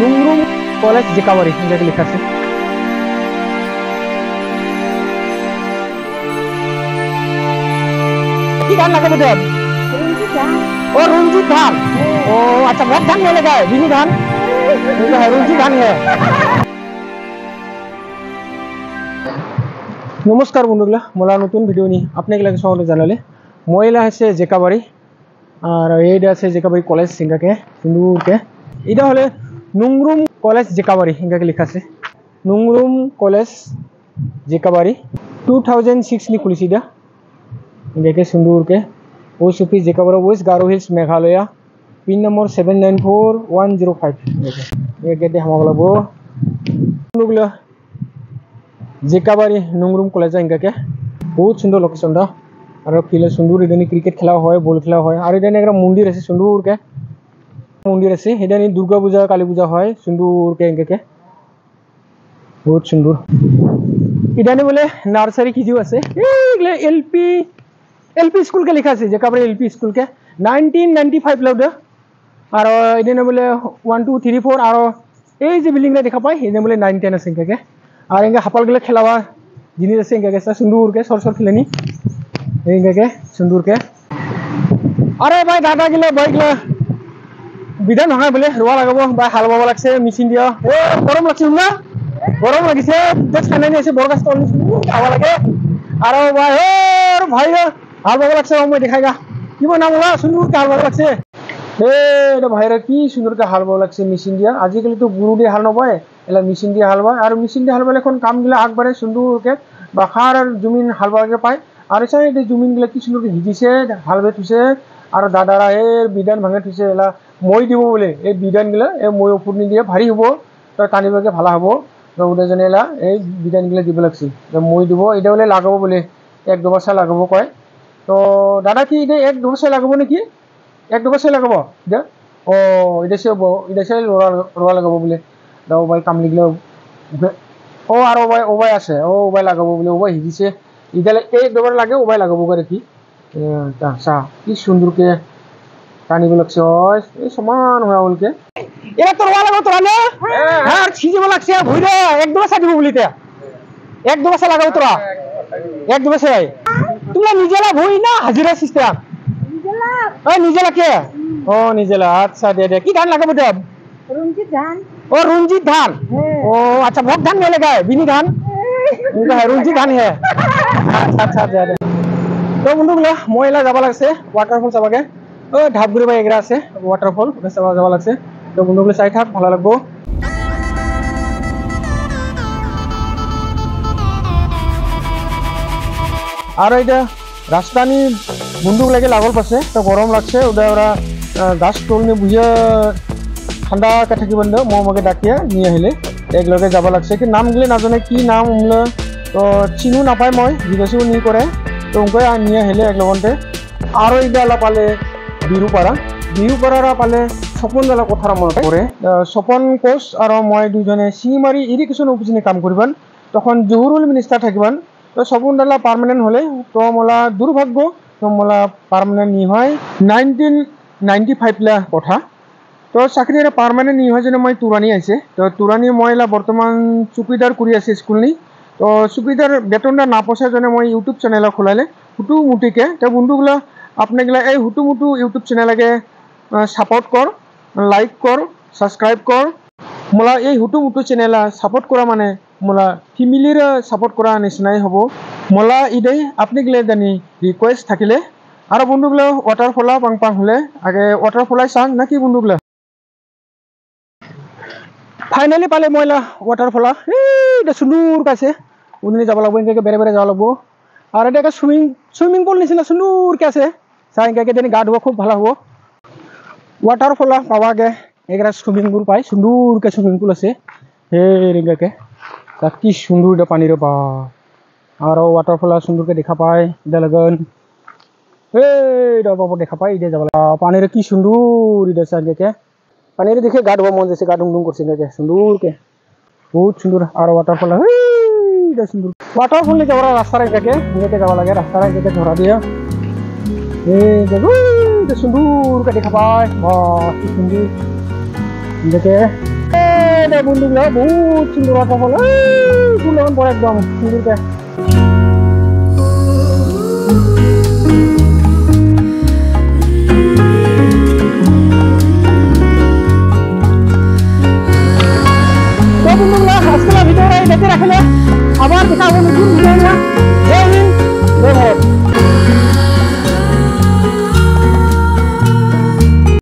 নুংরুম college জেকাবাড়ি ইংরেজি লেখা আছে। কি ধান লাগাবো দেব? ও রঞ্জিত ধান। ও আচ্ছা, ভোট ধান নিয়ে লাগায় বিহু ধান, রঞ্জিত ধান নিয়ে। নমস্কার বন্ধুগুলা, মোলা নতুন ভিডিও নি আপনাকে সকলে জানালে মহিলা আছে জেকাবাড়ি আর এইটা আছে জেকাবাড়ি কলেজ সিঙ্গাকে সুন্দরকে। এটা হলে নুংরুম কলেজ জেকাবাড়ি ইংরাজি লেখা আছে। নুংরুম কলেজ জেকাবাড়ি 2006 নি খুলিছে এটা ইংরাজি সুন্দরকে। Post office Jekabari west Garo hills Meghalaya, pin number 794105। এগেতে হামাব লাগবো বন্ধুগুলা। জেকাবাড়ি নুংরুম কলেজ ইংরাকে বহুত সুন্দর লোকেশনটা আর ফিলে সুন্দর। এখানে ক্রিকেট খেলা হয়, বল খেলা হয়। আর এখানে একটা মন্দির আছে সুন্দরকে, মন্দির আছে। এখানে দুর্গা পূজা কালী পূজা হয় সুন্দরকে ইংরাকে, বহুত সুন্দর। এখানে বলে নার্সারি কিছু আছে, এইগুলো এলপি স্কুলকে লেখা আছে জেকাবাড়ি এলপি স্কুলকে 1995 লাউডে। আর এখানে বলে 1 2 3 4 আর এই যে বিল্ডিংটা দেখা পাই এখানে বলে 9 10 আছে ইংরাকে। আর এঙ্গে হাপালগুলো খেলাবা জিনিস আছে ইংরাকে সুন্দরকে, সর খেলেনি ইংরাকে সুন্দরকে। আরে ভাই দাদা গিলা বাইকলা বিধান নহয় বলে রোয়া লাগাবো বা হাল বাবা লাগছে মেশিন দিয়া। এ গরম লাগছে না? গরম লাগিছে ঠান্ডা নিয়ে এসে বড় গাছ তল খাওয়া লাগে। আর ভাই ও ভাই হাল বাবা লাগছে মই দেখাই গা কি নাম ওলা সুন্দরকে হাল বাবা লাগছে। এটা ভাইরা কি সুন্দরকে হাল বাবা লাগছে মেশিন দিয়া। আজিকালি তো গরু দিয়ে হাল নবায়, এলা মেশিন দিয়ে হাল বায়। আর মেশিন দিয়ে হাল বালে এখন কামগুলো আগবাড়ে সুন্দরকে বাখার আর জমিন হাল বাগে পায়। আর এছাড়া এই জমিনগুলো কি সুন্দরকে হিজিছে হাল বে থুছে। আর দাদারা এর বিধান ভাঙে থুছে। এলা মই দিব বলে এই বিধানগুলো এই মই ওপর দিয়ে ভারী হবো তো টানিবাকে ভালো হবো। তো ওটাজনে এলা এই বিধানগুলো দিব লাগছে মই দিব। এটা বলে লাগাবো বলে 1 2 বছর লাগাবো কয়। তো দাদা কি এটা 1 2 বছর লাগাবো নাকি? 1 2 বছর লাগাবো এটা? ও এটা সে রোয়া লাগাবো বলে। দাও ভাই কামলিগুলো ও আর ওবাই আছে, ও ওবাই লাগাবো বলে। ওবাই হিজিছে ইদালে এই দুবার লাগে ওবাই লাগাবো করে কি চা কি সুন্দরকে টানিব লাগছে। এই সমান হয়ে বলকে এরা তো রোয়া লাগাবো তোরা না? হ্যাঁ ছিজিব লাগছে ভুইরে 1 2 বছর দিব বলিতে 1 2 বছর লাগাবো তোরা 1 2 বছর। তোমরা নিজেরা ভুই না হাজিরা সিস্টেম? নিজেলা কে? ও নিজেলা। আচ্ছা দে কি ধান লাগাবো দেব? রঞ্জিত ধান। ও রঞ্জিত ধান। ও আচ্ছা, ভোট ধান নিয়ে লাগায় বিনি ধান, রঞ্জিত ধান হে। আচ্ছা দে। তো বন্ধুগুলা মহিলা যাব লাগছে ওয়াটারফল চাবাকে। ও ঢাপগুড়ি বা এগরা আছে ওয়াটারফল, ওটা যাব লাগছে। তো বন্ধুগুলো চাই থাক, ভালো লাগবো। আর এইটা রাজধানী বন্ধুগুলাকে লাগল পাশে তো গরম লাগছে। ওরা গাছ তল নিয়ে বুঝিয়ে ঠান্ডাকে থাকিব মগে ডাকিয়ে নিয়ে আহিলে একলগে যাব লাগছে। কি নামগুলি নাজানে কি নাম উমলে তো চিনো নাপায়, মই জিজ্ঞাসাও নি করে। তো উনকৈ নিয়ে আহিলে একলগতে। আৰু এইডালা পালে বিহুপাৰা পালে স্বপন দালা কথাৰ মনত পৰে। স্বপন কোচ আৰু মই দুজনে চিঙিমাৰী ইৰিগেশ্যন অফিসে কাম কৰিবান। তখন জহুরুল মিনিস্টার থাকিবান। তো স্বপন দালা পার্মানেন্ট হলে তো মোলা দুর্ভাগ্য তো মোলা পার্মানেন্ট নি হয় 1995 লা কথা। তো চাকরি পার্মানেন্ট নি হয় যেন মই তুরানি আছে। তো তুরানি মহিলা বর্তমান চুকিদার করে আছে স্কুল নি। তো চুকিদার বেতনটা না পয়সা জনে মই ইউটিউব চ্যানেল খোলালে হুটু মুটিকে। তো বন্ধুগুলা আপনাগুলা এই হুটু মুটু ইউটিউব চ্যানেলকে সাপোর্ট কর, লাইক কর, সাবস্ক্রাইব কর। মোলা এই হুটু মুটু চ্যানেল সাপোর্ট করা মানে মোলা ফ্যামিলির সাপোর্ট করা নিচিনাই হব। মোলা ইদেই আপনাগুলা জানি রিকোয়েস্ট থাকিলে। আর বন্ধুগুলা ওয়াটারফলা পাং হলে আগে ওয়াটারফলাই চাং নাকি বন্ধুগুলা? ফাইনালি পালে মহিলা ওয়াটারফলা এইটা সুন্দর কাছে উদিনে যাব লাগবো। ইনকে বেড়ে বেড়ে যাওয়া লাগবো। আর এটা একটা সুইমিং পুল নিচিনা সুন্দরকে আছে। চা ইনকে দিনে গা ধোয়া খুব ভালো হবো। ওয়াটারফলা পাওয়া আগে এগুলা সুইমিং পুল পাই, সুন্দরকে সুইমিং পুল আছে। ইনকে কি সুন্দর এটা পানির বা। আর ওয়াটারফলা সুন্দরকে দেখা পায় এটা লগন এইটা বাবু দেখা পাই এটা যাব পানির কি সুন্দর এটা চাকে পানির দেখে গা ধোয়া মন যাচ্ছে, গা ডুং করছে ইনকে সুন্দরকে বহুত সুন্দর। আর ওয়াটারফল এটা সুন্দর ওয়াটারফল নিয়ে যাওয়ার রাস্তার ইনকে ইনকে যাওয়া লাগে। রাস্তার ইনকে ধরা দিয়ে সুন্দরকে দেখা পায় বা কি সুন্দর ইনকে বন্ধুগুলো বহুত সুন্দর ওয়াটারফল সুন্দর পরে একদম সুন্দরকে বন্ধুগুলো আজকে ভিডিওটা দেখে রাখলে আবার দেখা হবে নতুন